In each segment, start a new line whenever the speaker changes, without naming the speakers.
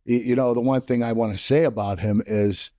The one thing I want to say about him is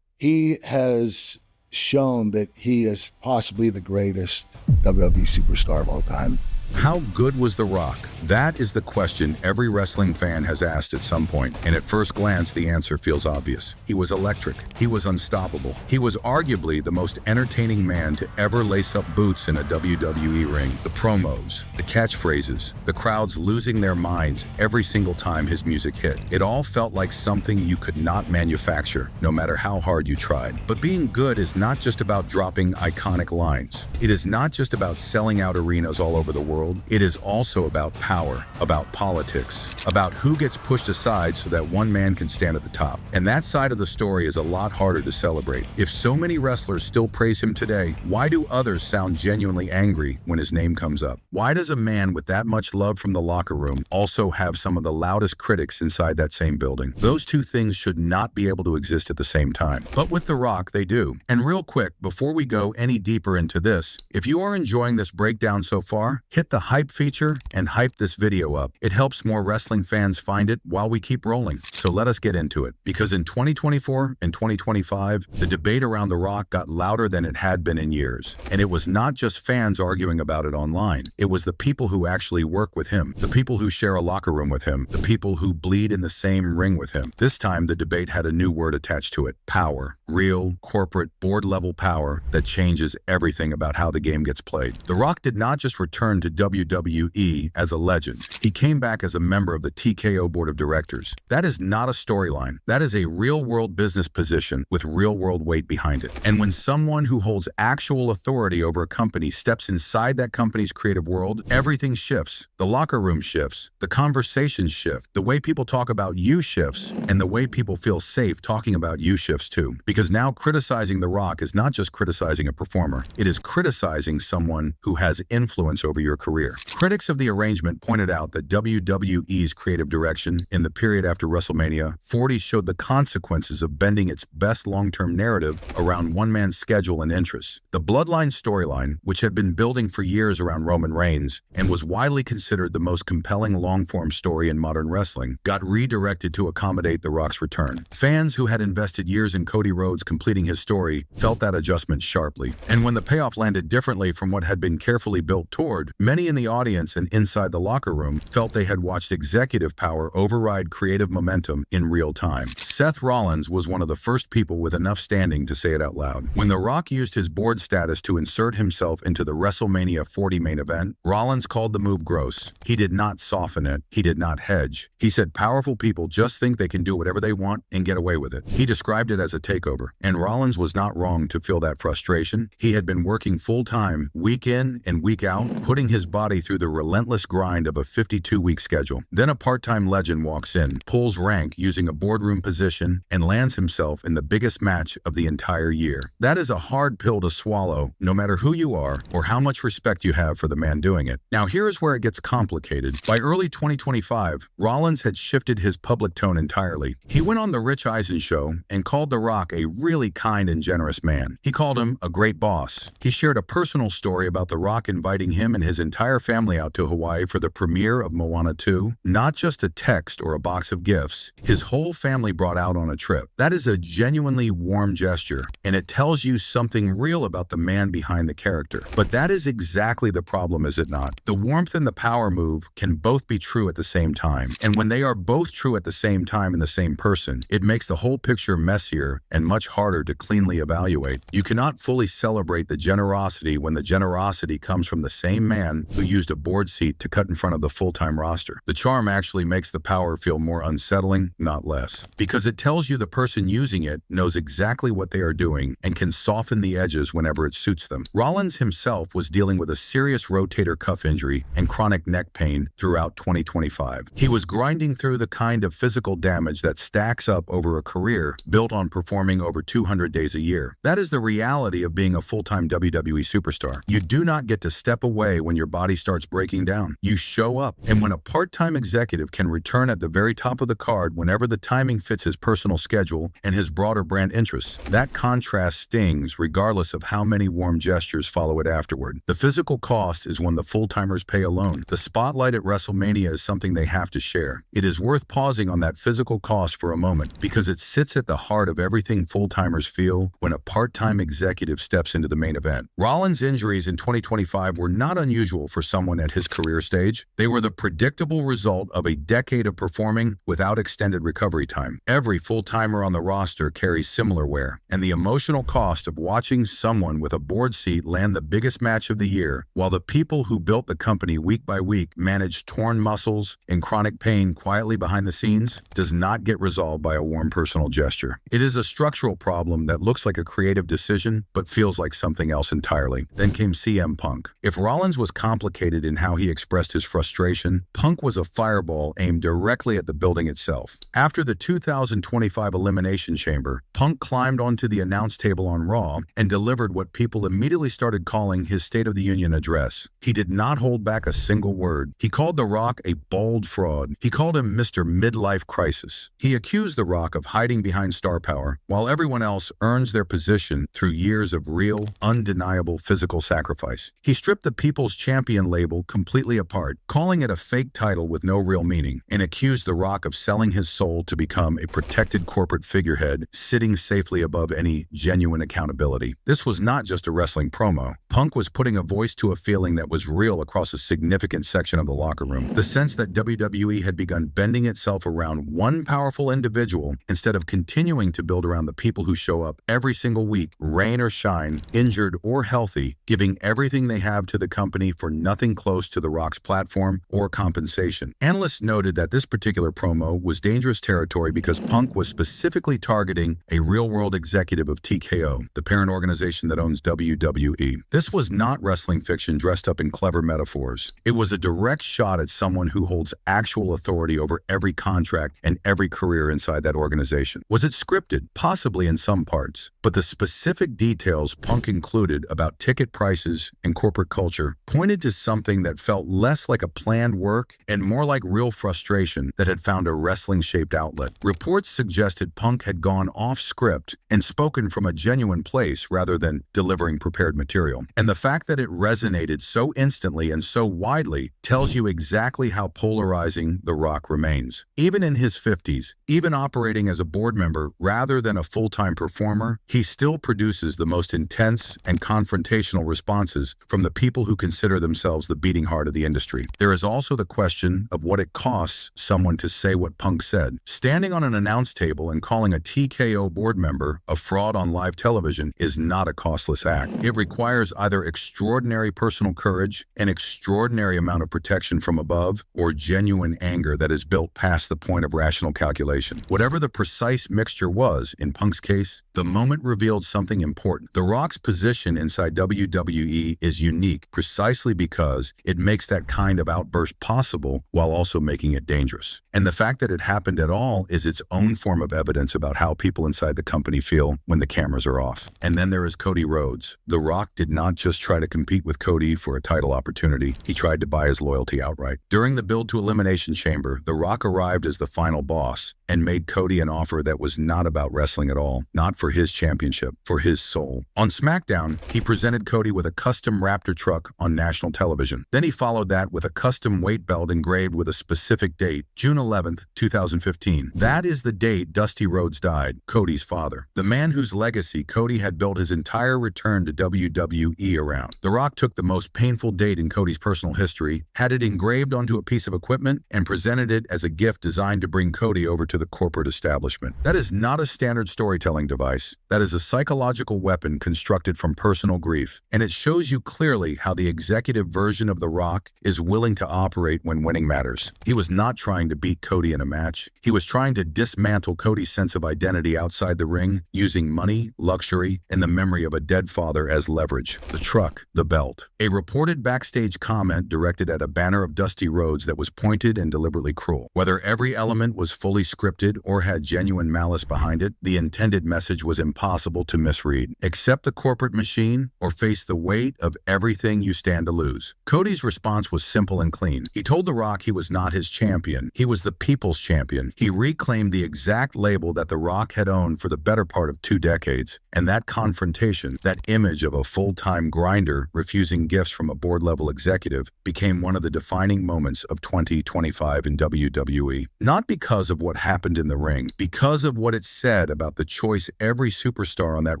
he has shown that he is possibly the greatest WWE superstar of all time.
How good was The Rock? That is the question every wrestling fan has asked at some point, and at first glance, the answer feels obvious. He was electric. He was unstoppable. He was arguably the most entertaining man to ever lace up boots in a WWE ring. The promos, the catchphrases, the crowds losing their minds every single time his music hit. It all felt like something you could not manufacture, no matter how hard you tried. But being good is not just about dropping iconic lines. It is not just about selling out arenas all over the world. It is also about power, about politics, about who gets pushed aside so that one man can stand at the top. And that side of the story is a lot harder to celebrate. If so many wrestlers still praise him today, why do others sound genuinely angry when his name comes up? Why does a man with that much love from the locker room also have some of the loudest critics inside that same building? Those two things should not be able to exist at the same time. But with The Rock, they do. And real quick, before we go any deeper into this, if you are enjoying this breakdown so far, hit the hype feature and hype this video up. It helps more wrestling fans find it while we keep rolling. So let us get into it. Because in 2024 and 2025, the debate around The Rock got louder than it had been in years. And it was not just fans arguing about it online. It was the people who actually work with him, the people who share a locker room with him, the people who bleed in the same ring with him. This time, the debate had a new word attached to it: power. Real, corporate, board-level power that changes everything about how the game gets played. The Rock did not just return to WWE as a legend. He came back as a member of the TKO board of directors. That is not a storyline. That is a real-world business position with real-world weight behind it. And when someone who holds actual authority over a company steps inside that company's creative world, everything shifts. The locker room shifts. The conversations shift. The way people talk about you shifts. And the way people feel safe talking about you shifts too. Because now criticizing The Rock is not just criticizing a performer. It is criticizing someone who has influence over your career. Critics of the arrangement pointed out that WWE's creative direction in the period after WrestleMania 40 showed the consequences of bending its best long-term narrative around one man's schedule and interests. The Bloodline storyline, which had been building for years around Roman Reigns and was widely considered the most compelling long-form story in modern wrestling, got redirected to accommodate The Rock's return. Fans who had invested years in Cody Rhodes completing his story felt that adjustment sharply. And when the payoff landed differently from what had been carefully built toward, many in the audience and inside the locker room felt they had watched executive power override creative momentum in real time. Seth Rollins was one of the first people with enough standing to say it out loud. When The Rock used his board status to insert himself into the WrestleMania 40 main event, Rollins called the move gross. He did not soften it. He did not hedge. He said powerful people just think they can do whatever they want and get away with it. He described it as a takeover. And Rollins was not wrong to feel that frustration. He had been working full-time, week in and week out, putting his body through the relentless grind of a 52-week schedule. Then a part-time legend walks in, pulls rank using a boardroom position, and lands himself in the biggest match of the entire year. That is a hard pill to swallow, no matter who you are or how much respect you have for the man doing it. Now here is where it gets complicated. By early 2025, Rollins had shifted his public tone entirely. He went on The Rich Eisen show and called The Rock a really kind and generous man. He called him a great boss. He shared a personal story about The Rock inviting him and his entire family out to Hawaii for the premiere of Moana 2. Not just a text or a box of gifts. His whole family brought out on a trip. That is a genuinely warm gesture, and it tells you something real about the man behind the character. But that is exactly the problem, is it not? The warmth and the power move can both be true at the same time. And when they are both true at the same time in the same person, it makes the whole picture messier and much harder to cleanly evaluate. You cannot fully celebrate the generosity when the generosity comes from the same man who used a board seat to cut in front of the full-time roster. The charm actually makes the power feel more unsettling, not less. Because it tells you the person using it knows exactly what they are doing and can soften the edges whenever it suits them. Rollins himself was dealing with a serious rotator cuff injury and chronic neck pain throughout 2025. He was grinding through the kind of physical damage that stacks up over a career built on performing over 200 days a year. That is the reality of being a full-time WWE superstar. You do not get to step away when your body starts breaking down. You show up. And when a part-time executive can return at the very top of the card card whenever the timing fits his personal schedule and his broader brand interests. That contrast stings regardless of how many warm gestures follow it afterward. The physical cost is one the full-timers pay alone. The spotlight at WrestleMania is something they have to share. It is worth pausing on that physical cost for a moment because it sits at the heart of everything full-timers feel when a part-time executive steps into the main event. Rollins' injuries in 2025 were not unusual for someone at his career stage. They were the predictable result of a decade of performing without extended recovery time. Every full-timer on the roster carries similar wear, and the emotional cost of watching someone with a board seat land the biggest match of the year, while the people who built the company week by week manage torn muscles and chronic pain quietly behind the scenes, does not get resolved by a warm personal gesture. It is a structural problem that looks like a creative decision, but feels like something else entirely. Then came CM Punk. If Rollins was complicated in how he expressed his frustration, Punk was a fireball aimed directly at the building itself. After the 2025 Elimination Chamber, Punk climbed onto the announce table on Raw and delivered what people immediately started calling his State of the Union address. He did not hold back a single word. He called The Rock a bald fraud. He called him Mr. Midlife Crisis. He accused The Rock of hiding behind star power, while everyone else earns their position through years of real, undeniable physical sacrifice. He stripped the People's Champion label completely apart, calling it a fake title with no real meaning, and accused The Rock of selling his soul to become a protected corporate figurehead, sitting safely above any genuine accountability. This was not just a wrestling promo. Punk was putting a voice to a feeling that was real across a significant section of the locker room. The sense that WWE had begun bending itself around one powerful individual instead of continuing to build around the people who show up every single week, rain or shine, injured or healthy, giving everything they have to the company for nothing close to The Rock's platform or compensation. Analysts noted that this particular promo was dangerous territory because Punk was specifically targeting a real-world executive of TKO, the parent organization that owns WWE. This was not wrestling fiction dressed up in clever metaphors. It was a direct shot at someone who holds actual authority over every contract and every career inside that organization. Was it scripted? Possibly in some parts, but the specific details Punk included about ticket prices and corporate culture pointed to something that felt less like a planned work and more like real frustration that had found a wrestling-shaped outlet. Reports suggested Punk had gone off script and spoken from a genuine place rather than delivering prepared material. And the fact that it resonated so instantly and so widely tells you exactly how polarizing The Rock remains. Even in his 50s, even operating as a board member rather than a full-time performer, he still produces the most intense and confrontational responses from the people who consider themselves the beating heart of the industry. There is also the question of what it costs someone to say what Punk said. Standing on an announce table and calling a TKO board member a fraud on live television is not a costless act. It requires either extraordinary personal courage, an extraordinary amount of protection from above, or genuine anger that is built past the point of rational calculation. Whatever the precise mixture was, in Punk's case, the moment revealed something important. The Rock's position inside WWE is unique precisely because it makes that kind of outburst possible while also making it dangerous. And the fact that it happened at all is its own form of evidence about how people inside the company feel when the cameras are off. And then there is Cody Rhodes. The Rock did not just try to compete with Cody for a title opportunity. He tried to buy his loyalty outright. During the build to Elimination Chamber, The Rock arrived as the final boss and made Cody an offer that was not about wrestling at all, not for his championship, for his soul. On SmackDown, he presented Cody with a custom Raptor truck on national television. Then he followed that with a custom weight belt engraved with a specific date, June 11th, 2015. That is the date Dusty Rhodes died, Cody's father, the man whose legacy Cody had built his entire return to WWE around. The Rock took the most painful date in Cody's personal history, had it engraved onto a piece of equipment, and presented it as a gift designed to bring Cody over to the corporate establishment. That is not a standard storytelling device. That is a psychological weapon constructed from personal grief, and it shows you clearly how the executive version of The Rock is willing to operate when winning matters. He was not trying to beat Cody in a match. He was trying to dismantle Cody's sense of identity outside the ring, using money, luxury, and the memory of a dead father as leverage. The truck, the belt. A reported backstage comment directed at a banner of Dusty Rhodes that was pointed and deliberately cruel. Whether every element was fully scripted or had genuine malice behind it, the intended message was impossible to misread. Accept the corporate machine or face the weight of everything you stand to lose. Cody's response was simple and clean. He told The Rock he was not his champion. He was the people's champion. champion. He reclaimed the exact label that The Rock had owned for the better part of 2 decades, and that confrontation, that image of a full-time grinder refusing gifts from a board-level executive, became one of the defining moments of 2025 in WWE. Not because of what happened in the ring, because of what it said about the choice every superstar on that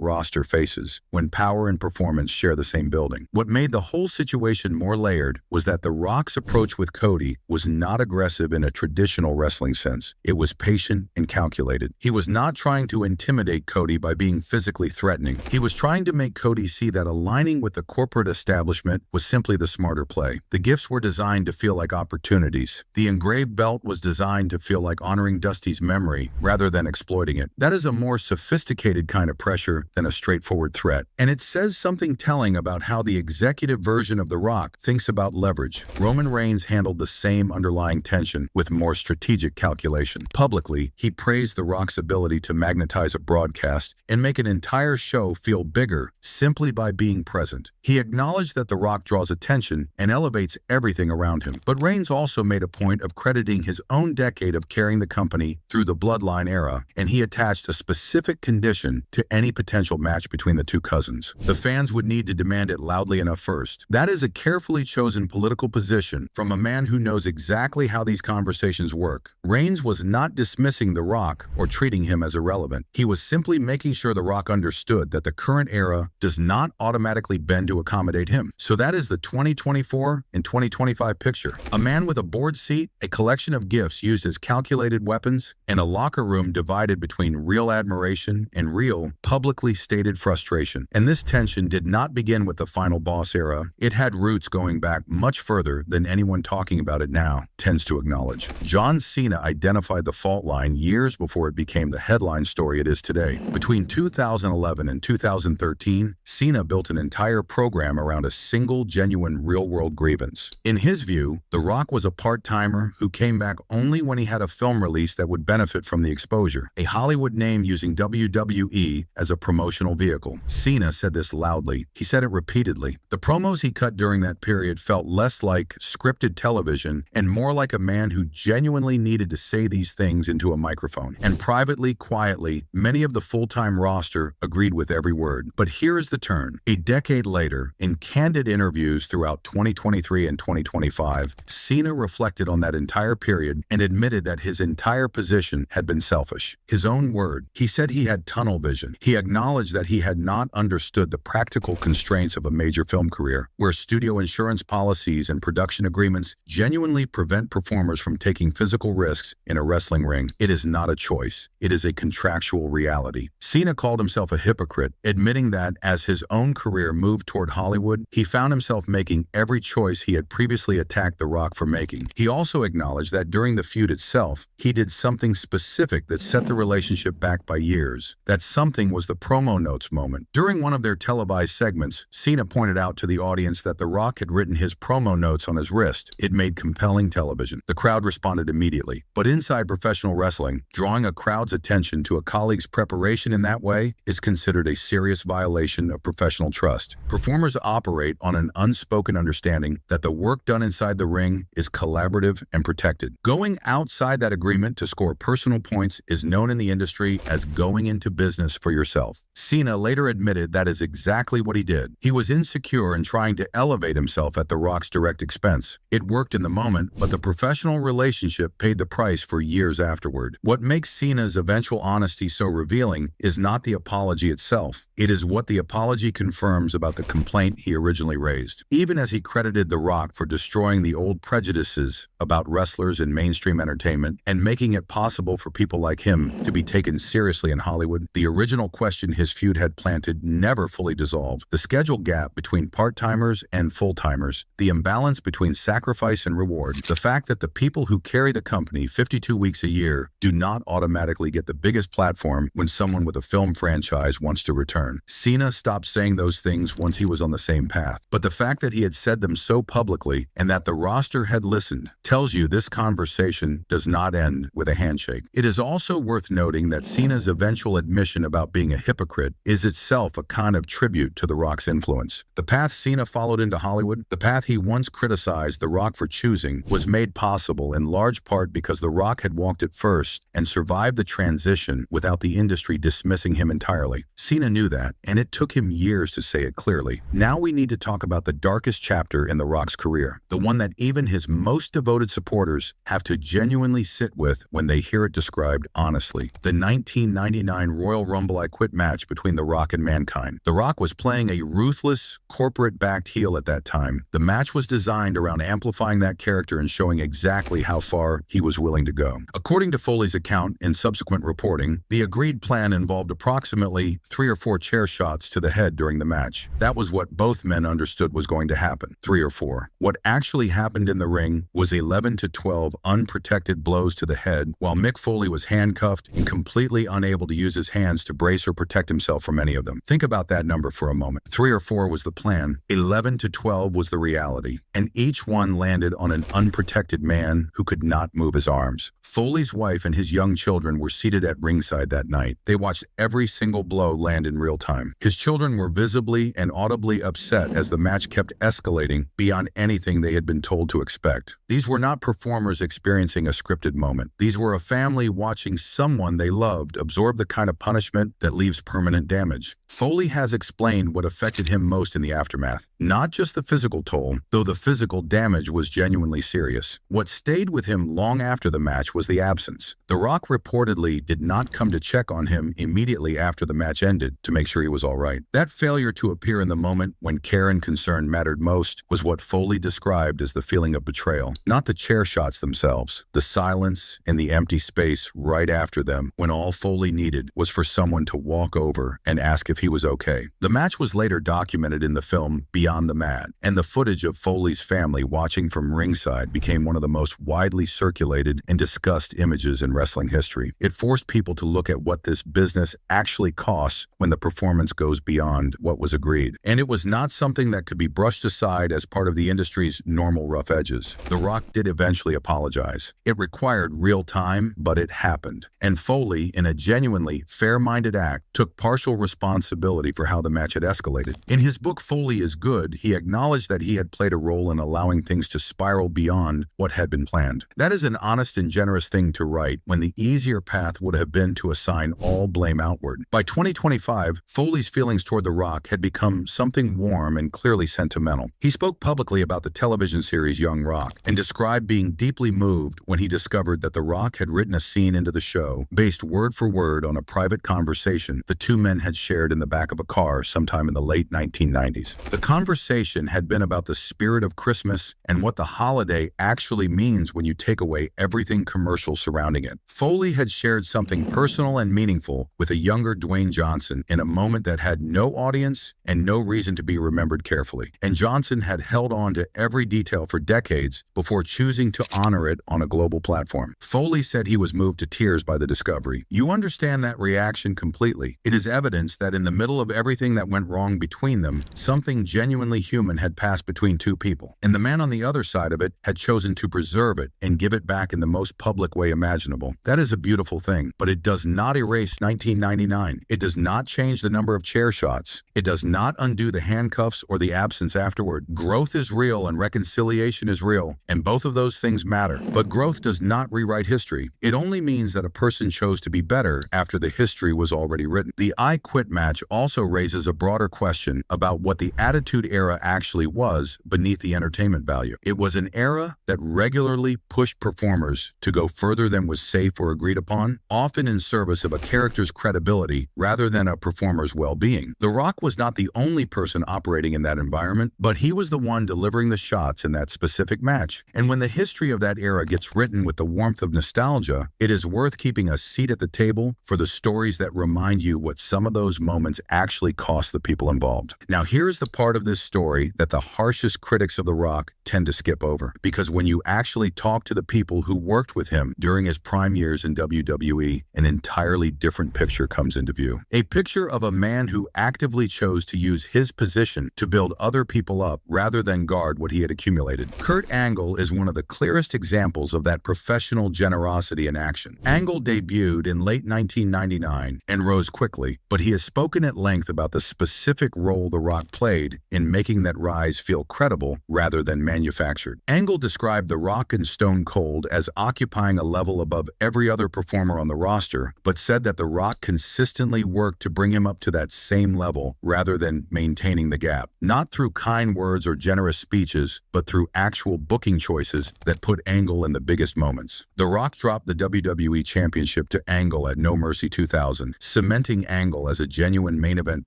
roster faces when power and performance share the same building. What made the whole situation more layered was that The Rock's approach with Cody was not aggressive in a traditional wrestling sense. It was patient and calculated. He was not trying to intimidate Cody by being physically threatening. He was trying to make Cody see that aligning with the corporate establishment was simply the smarter play. The gifts were designed to feel like opportunities. The engraved belt was designed to feel like honoring Dusty's memory rather than exploiting it. That is a more sophisticated kind of pressure than a straightforward threat. And it says something telling about how the executive version of The Rock thinks about leverage. Roman Reigns handled the same underlying tension with more strategic calculation. Publicly, he praised The Rock's ability to magnetize a broadcast and make an entire show feel bigger simply by being present. He acknowledged that The Rock draws attention and elevates everything around him. But Reigns also made a point of crediting his own decade of carrying the company through the Bloodline era, and he attached a specific condition to any potential match between the two cousins. The fans would need to demand it loudly enough first. That is a carefully chosen political position from a man who knows exactly how these conversations work. Reigns was not dismissing The Rock or treating him as irrelevant. He was simply making sure The Rock understood that the current era does not automatically bend to accommodate him. So that is the 2024 and 2025 picture. A man with a board seat, a collection of gifts used as calculated weapons, and a locker room divided between real admiration and real, publicly stated frustration. And this tension did not begin with the final boss era. It had roots going back much further than anyone talking about it now tends to acknowledge. John Cena identified the fault line years before it became the headline story it is today. Between 2011 and 2013, Cena built an entire program around a single genuine real-world grievance. In his view, The Rock was a part-timer who came back only when he had a film release that would benefit from the exposure, a Hollywood name using WWE as a promotional vehicle. Cena said this loudly. He said it repeatedly. The promos he cut during that period felt less like scripted television and more like a man who genuinely needed to say these things into a microphone. And privately, quietly, many of the full-time roster agreed with every word. But here is the turn. A decade later, in candid interviews throughout 2023 and 2025, Cena reflected on that entire period and admitted that his entire position had been selfish. His own word. He said he had tunnel vision. He acknowledged that he had not understood the practical constraints of a major film career, where studio insurance policies and production agreements genuinely prevent performers from taking physical risks in a wrestling ring. It is not a choice. It is a contractual reality. Cena called himself a hypocrite, admitting that as his own career moved toward Hollywood, he found himself making every choice he had previously attacked The Rock for making. He also acknowledged that during the feud itself, he did something specific that set the relationship back by years. That something was the promo notes moment. During one of their televised segments, Cena pointed out to the audience that The Rock had written his promo notes on his wrist. It made compelling television. The crowd responded immediately. But inside professional wrestling, drawing a crowd's attention to a colleague's preparation in that way is considered a serious violation of professional trust. Performers operate on an unspoken understanding that the work done inside the ring is collaborative and protected. Going outside that agreement to score personal points is known in the industry as going into business for yourself. Cena later admitted that is exactly what he did. He was insecure and trying to elevate himself at The Rock's direct expense. It worked in the moment, but the professional relationship paid the price for years afterward. What makes Cena's eventual honesty so revealing is not the apology itself. It is what the apology confirms about the complaint he originally raised. Even as he credited The Rock for destroying the old prejudices about wrestlers in mainstream entertainment and making it possible for people like him to be taken seriously in Hollywood, the original question his feud had planted never fully dissolved. The schedule gap between part-timers and full-timers, the imbalance between sacrifice and reward, the fact that the people who carry the company 52 weeks a year do not automatically get the biggest platform when someone with a film franchise wants to return. Cena stopped saying those things once he was on the same path. But the fact that he had said them so publicly and that the roster had listened tells you this conversation does not end with a handshake. It is also worth noting that Cena's eventual admission about being a hypocrite is itself a kind of tribute to The Rock's influence. The path Cena followed into Hollywood, the path he once criticized The Rock for choosing, was made possible in large part because The The Rock had walked it first and survived the transition without the industry dismissing him entirely. Cena knew that, and it took him years to say it clearly. Now we need to talk about the darkest chapter in The Rock's career, the one that even his most devoted supporters have to genuinely sit with when they hear it described honestly. The 1999 Royal Rumble I Quit match between The Rock and Mankind. The Rock was playing a ruthless, corporate-backed heel at that time. The match was designed around amplifying that character and showing exactly how far he was willing to go. According to Foley's account in subsequent reporting, the agreed plan involved approximately 3 or 4 chair shots to the head during the match. That was what both men understood was going to happen, 3 or 4. What actually happened in the ring was 11 to 12 unprotected blows to the head, while Mick Foley was handcuffed and completely unable to use his hands to brace or protect himself from any of them. Think about that number for a moment. 3 or 4 was the plan, 11 to 12 was the reality, and each one landed on an unprotected man who could not move his arms. Foley's wife and his young children were seated at ringside that night. They watched every single blow land in real time. His children were visibly and audibly upset as the match kept escalating beyond anything they had been told to expect. These were not performers experiencing a scripted moment. These were a family watching someone they loved absorb the kind of punishment that leaves permanent damage. Foley has explained what affected him most in the aftermath. Not just the physical toll, though the physical damage was genuinely serious. What stayed with him long after the match was the absence. The Rock reportedly did not come to check on him immediately after the match ended to make sure he was all right. That failure to appear in the moment when care and concern mattered most was what Foley described as the feeling of betrayal. Not the chair shots themselves, the silence and the empty space right after them when all Foley needed was for someone to walk over and ask if he was okay. The match was later documented in the film Beyond the Mat, and the footage of Foley's family watching from ringside became one of the most widely circulated and discussed images in wrestling history. It forced people to look at what this business actually costs when the performance goes beyond what was agreed. And it was not something that could be brushed aside as part of the industry's normal rough edges. The Rock did eventually apologize. It required real time, but it happened. And Foley, in a genuinely fair-minded act, took partial responsibility for how the match had escalated. In his book Foley is Good, he acknowledged that he had played a role in allowing things to spiral beyond what had been planned. That is an honest and generous thing to write when the easier path would have been to assign all blame outward. By 2025, Foley's feelings toward The Rock had become something warm and clearly sentimental. He spoke publicly about the television series Young Rock and described being deeply moved when he discovered that The Rock had written a scene into the show based word for word on a private conversation the two men had shared in the back of a car sometime in the late 1990s. The conversation had been about the spirit of Christmas and what the holiday actually means when you take away everything commercial surrounding it. Foley had shared something personal and meaningful with a younger Dwayne Johnson in a moment that had no audience and no reason to be remembered carefully. And Johnson had held on to every detail for decades before choosing to honor it on a global platform. Foley said he was moved to tears by the discovery. You understand that reaction completely. It is evidence that in the middle of everything that went wrong between them, something genuinely human had passed between two people. And the man on the other side of it had chosen to preserve it and give it back in the most public way imaginable. That is a beautiful thing, but it does not erase 1999. It does not change the number of chair shots. It does not undo the handcuffs or the absence afterward. Growth is real and reconciliation is real, and both of those things matter. But growth does not rewrite history. It only means that a person chose to be better after the history was already written. The I Quit match also raises a broader question about what the Attitude Era actually was beneath the entertainment value. It was an era that regularly pushed performers to go further than was safe or agreed upon, often in service of a character's credibility rather than a performer's well-being. The Rock was not the only person operating in that environment, but he was the one delivering the shots in that specific match. And when the history of that era gets written with the warmth of nostalgia, it is worth keeping a seat at the table for the stories that remind you what some of those moments actually cost the people involved. Now, here's the part of this story that the harshest critics of The Rock tend to skip over, because when you actually talk to the people who worked with him during his prime years in WWE, an entirely different picture comes into view. A picture of a man who actively chose to use his position to build other people up rather than guard what he had accumulated. Kurt Angle is one of the clearest examples of that professional generosity in action. Angle debuted in late 1999 and rose quickly, but he has spoken spoken at length about the specific role The Rock played in making that rise feel credible rather than manufactured. Angle described The Rock and Stone Cold as occupying a level above every other performer on the roster, but said that The Rock consistently worked to bring him up to that same level rather than maintaining the gap. Not through kind words or generous speeches, but through actual booking choices that put Angle in the biggest moments. The Rock dropped the WWE Championship to Angle at No Mercy 2000, cementing Angle as a genuine main event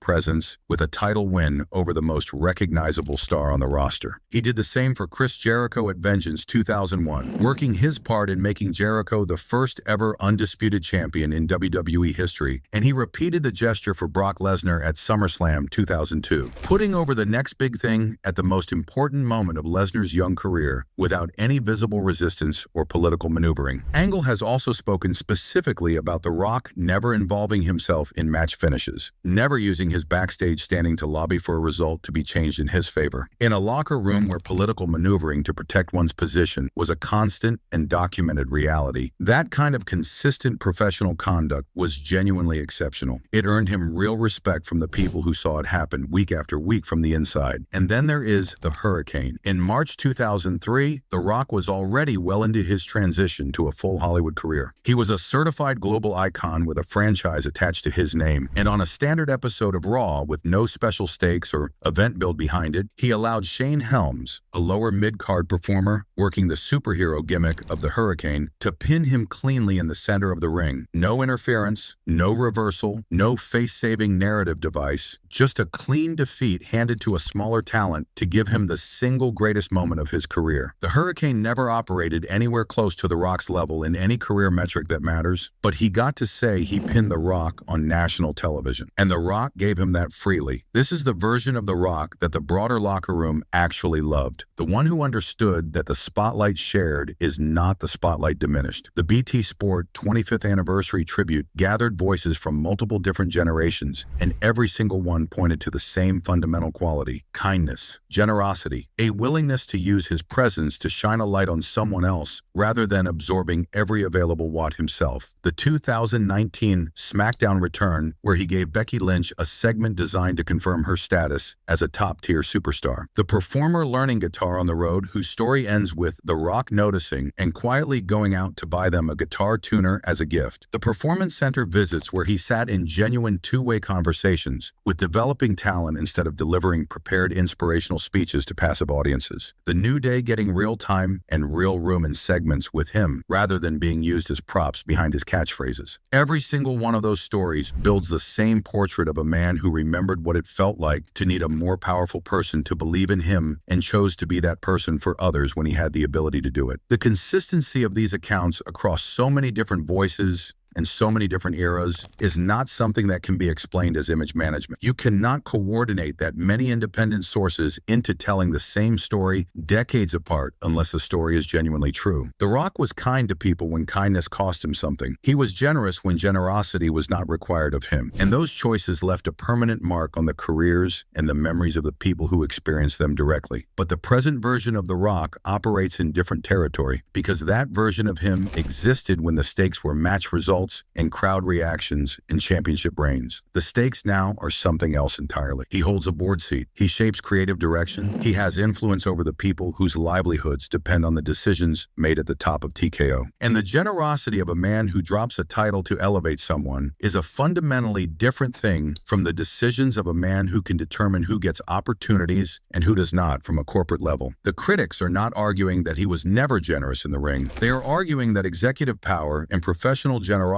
presence with a title win over the most recognizable star on the roster. He did the same for Chris Jericho at Vengeance 2001, working his part in making Jericho the first ever undisputed champion in WWE history, and he repeated the gesture for Brock Lesnar at SummerSlam 2002, putting over the next big thing at the most important moment of Lesnar's young career without any visible resistance or political maneuvering. Angle has also spoken specifically about The Rock never involving himself in match finishes, never using his backstage standing to lobby for a result to be changed in his favor. In a locker room where political maneuvering to protect one's position was a constant and documented reality, that kind of consistent professional conduct was genuinely exceptional. It earned him real respect from the people who saw it happen week after week from the inside. And then there is the Hurricane. In March 2003, The Rock was already well into his transition to a full Hollywood career. He was a certified global icon with a franchise attached to his name, and on a standard episode of Raw with no special stakes or event build behind it, he allowed Shane Helms, a lower mid-card performer working the superhero gimmick of the Hurricane, to pin him cleanly in the center of the ring. No interference, no reversal, no face-saving narrative device, just a clean defeat handed to a smaller talent to give him the single greatest moment of his career. The Hurricane never operated anywhere close to The Rock's level in any career metric that matters, but he got to say he pinned The Rock on national television, and The Rock gave him that freely. This is the version of The Rock that the broader locker room actually loved, the one who understood that the spotlight shared is not the spotlight diminished. The BT Sport 25th anniversary tribute gathered voices from multiple different generations, and every single one pointed to the same fundamental quality: kindness, generosity, a willingness to use his presence to shine a light on someone else rather than absorbing every available watt himself. The 2019 SmackDown return, where he gave Becky Lynch a segment designed to confirm her status as a top-tier superstar. The performer learning guitar on the road, whose story ends with The Rock noticing and quietly going out to buy them a guitar tuner as a gift. The Performance Center visits, where he sat in genuine two-way conversations with developing talent instead of delivering prepared inspirational speeches to passive audiences. The New Day getting real time and real room in segments with him rather than being used as props behind his catchphrases. Every single one of those stories builds the same portrait of a man who remembered what it felt like to need a more powerful person to believe in him and chose to be that person for others when he had the ability to do it. The consistency of these accounts across so many different voices and so many different eras is not something that can be explained as image management. You cannot coordinate that many independent sources into telling the same story decades apart unless the story is genuinely true. The Rock was kind to people when kindness cost him something. He was generous when generosity was not required of him. And those choices left a permanent mark on the careers and the memories of the people who experienced them directly. But the present version of The Rock operates in different territory because that version of him existed when the stakes were match results and crowd reactions in championship reigns. The stakes now are something else entirely. He holds a board seat. He shapes creative direction. He has influence over the people whose livelihoods depend on the decisions made at the top of TKO. And the generosity of a man who drops a title to elevate someone is a fundamentally different thing from the decisions of a man who can determine who gets opportunities and who does not from a corporate level. The critics are not arguing that he was never generous in the ring. They are arguing that executive power and professional generosity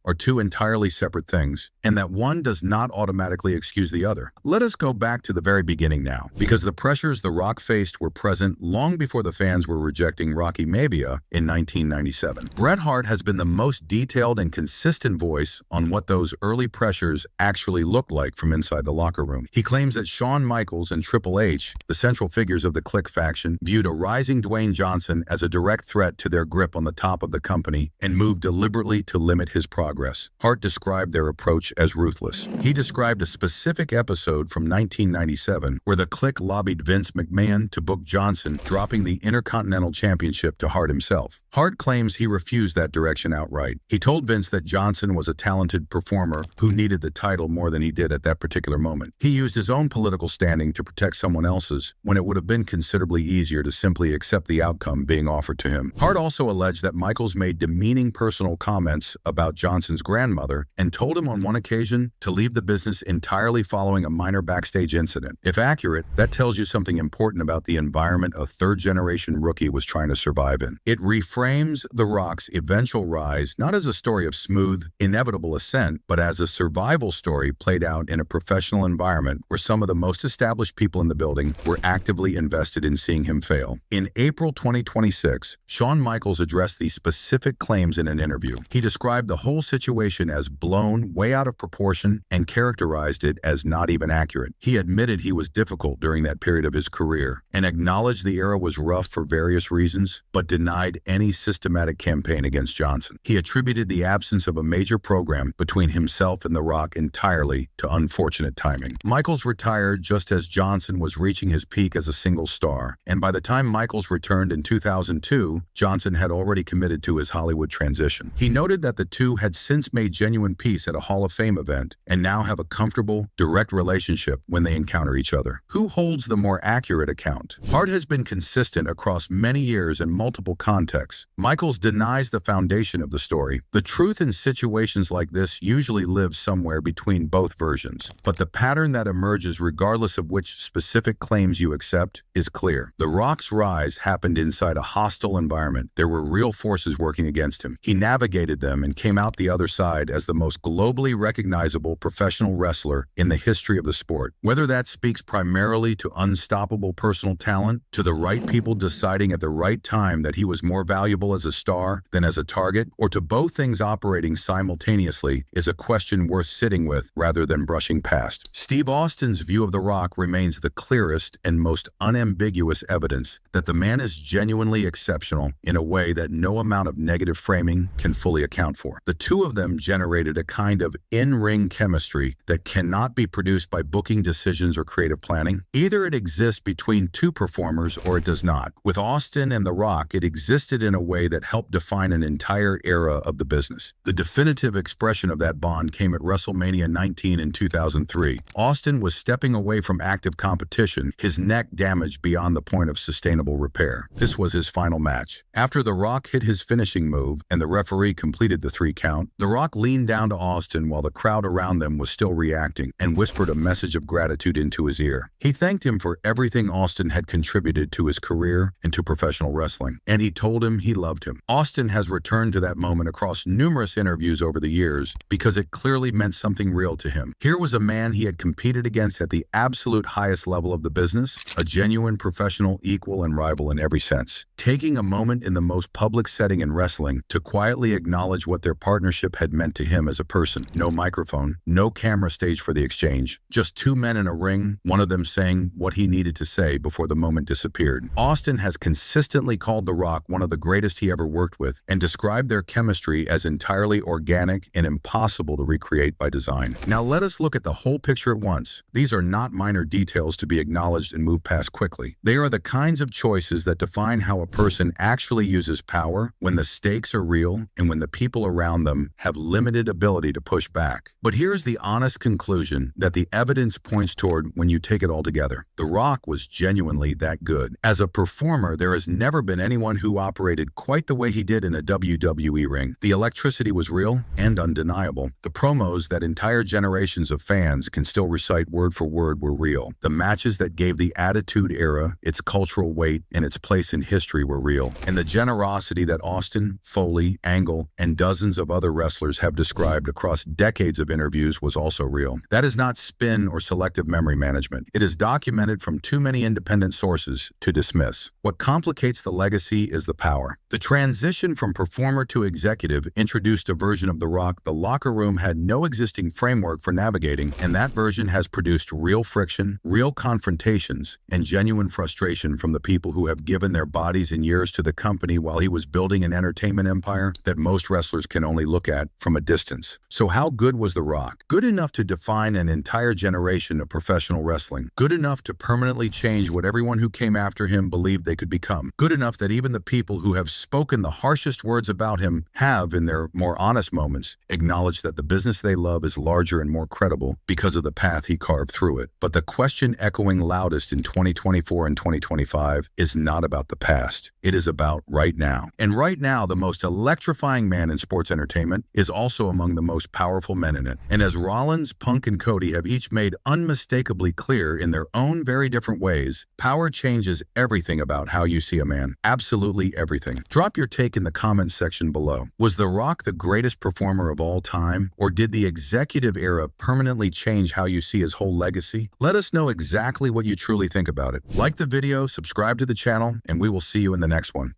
are two entirely separate things, and that one does not automatically excuse the other. Let us go back to the very beginning now, because the pressures The Rock faced were present long before the fans were rejecting Rocky Maivia in 1997. Bret Hart has been the most detailed and consistent voice on what those early pressures actually looked like from inside the locker room. He claims that Shawn Michaels and Triple H, the central figures of the Click faction, viewed a rising Dwayne Johnson as a direct threat to their grip on the top of the company and moved deliberately to limit his progress. Hart described their approach as ruthless. He described a specific episode from 1997 where the Click lobbied Vince McMahon to book Johnson, dropping the Intercontinental Championship to Hart himself. Hart claims he refused that direction outright. He told Vince that Johnson was a talented performer who needed the title more than he did at that particular moment. He used his own political standing to protect someone else's when it would have been considerably easier to simply accept the outcome being offered to him. Hart also alleged that Michaels made demeaning personal comments about Johnson's grandmother and told him on one occasion to leave the business entirely following a minor backstage incident. If accurate, that tells you something important about the environment a third-generation rookie was trying to survive in. It reframes The Rock's eventual rise not as a story of smooth, inevitable ascent, but as a survival story played out in a professional environment where some of the most established people in the building were actively invested in seeing him fail. In April 2026, Shawn Michaels addressed these specific claims in an interview. He described the whole situation as blown way out of proportion and characterized it as not even accurate. He admitted he was difficult during that period of his career and acknowledged the era was rough for various reasons, but denied any systematic campaign against Johnson. He attributed the absence of a major program between himself and The Rock entirely to unfortunate timing. Michaels retired just as Johnson was reaching his peak as a single star, and by the time Michaels returned in 2002, Johnson had already committed to his Hollywood transition. He noted that the two had since made genuine peace at a Hall of Fame event and now have a comfortable, direct relationship when they encounter each other. Who holds the more accurate account? Hart has been consistent across many years in multiple contexts. Michaels denies the foundation of the story. The truth in situations like this usually lives somewhere between both versions, but the pattern that emerges regardless of which specific claims you accept is clear. The Rock's rise happened inside a hostile environment. There were real forces working against him. He navigated them and came out the other side as the most globally recognizable professional wrestler in the history of the sport. Whether that speaks primarily to unstoppable personal talent, to the right people deciding at the right time that he was more valuable as a star than as a target, or to both things operating simultaneously, is a question worth sitting with rather than brushing past. Steve Austin's view of The Rock remains the clearest and most unambiguous evidence that the man is genuinely exceptional in a way that no amount of negative framing can fully account for. The two of them generated a kind of in-ring chemistry that cannot be produced by booking decisions or creative planning. Either it exists between two performers or it does not. With Austin and The Rock, it existed in a way that helped define an entire era of the business. The definitive expression of that bond came at WrestleMania 19 in 2003. Austin was stepping away from active competition, his neck damaged beyond the point of sustainable repair. This was his final match. After The Rock hit his finishing move and the referee completed the 3 count, The Rock leaned down to Austin while the crowd around them was still reacting and whispered a message of gratitude into his ear. He thanked him for everything Austin had contributed to his career and to professional wrestling, and he told him he loved him. Austin has returned to that moment across numerous interviews over the years because it clearly meant something real to him. Here was a man he had competed against at the absolute highest level of the business, a genuine professional equal and rival in every sense, taking a moment in the most public setting in wrestling to quietly acknowledge what their partnership had meant to him as a person. No microphone, no camera stage for the exchange, just two men in a ring, one of them saying what he needed to say before the moment disappeared. Austin has consistently called The Rock one of the greatest he ever worked with and described their chemistry as entirely organic and impossible to recreate by design. Now let us look at the whole picture at once. These are not minor details to be acknowledged and moved past quickly. They are the kinds of choices that define how a person actually uses power when the stakes are real and when the people around them have limited ability to push back. But here's the honest conclusion that the evidence points toward when you take it all together. The Rock was genuinely that good. As a performer, there has never been anyone who operated quite the way he did in a WWE ring. The electricity was real and undeniable. The promos that entire generations of fans can still recite word for word were real. The matches that gave the Attitude Era its cultural weight and its place in history were real. And the generosity that Austin, Foley, Angle, and dozens of other wrestlers have described across decades of interviews was also real. That is not spin or selective memory management. It is documented from too many independent sources to dismiss. What complicates the legacy is the power. The transition from performer to executive introduced a version of The Rock the locker room had no existing framework for navigating, and that version has produced real friction, real confrontations, and genuine frustration from the people who have given their bodies and years to the company while he was building an entertainment empire that most wrestlers can only look at from a distance. So how good was The Rock? Good enough to define an entire generation of professional wrestling. Good enough to permanently change what everyone who came after him believed they could become. Good enough that even the people who have have spoken the harshest words about him have, in their more honest moments, acknowledged that the business they love is larger and more credible because of the path he carved through it. But the question echoing loudest in 2024 and 2025 is not about the past. It is about right now. And right now, the most electrifying man in sports entertainment is also among the most powerful men in it. And as Rollins, Punk, and Cody have each made unmistakably clear in their own very different ways, power changes everything about how you see a man. Absolutely everything. Drop your take in the comments section below. Was The Rock the greatest performer of all time, or did the executive era permanently change how you see his whole legacy? Let us know exactly what you truly think about it. Like the video, subscribe to the channel, and we will see you in the next one.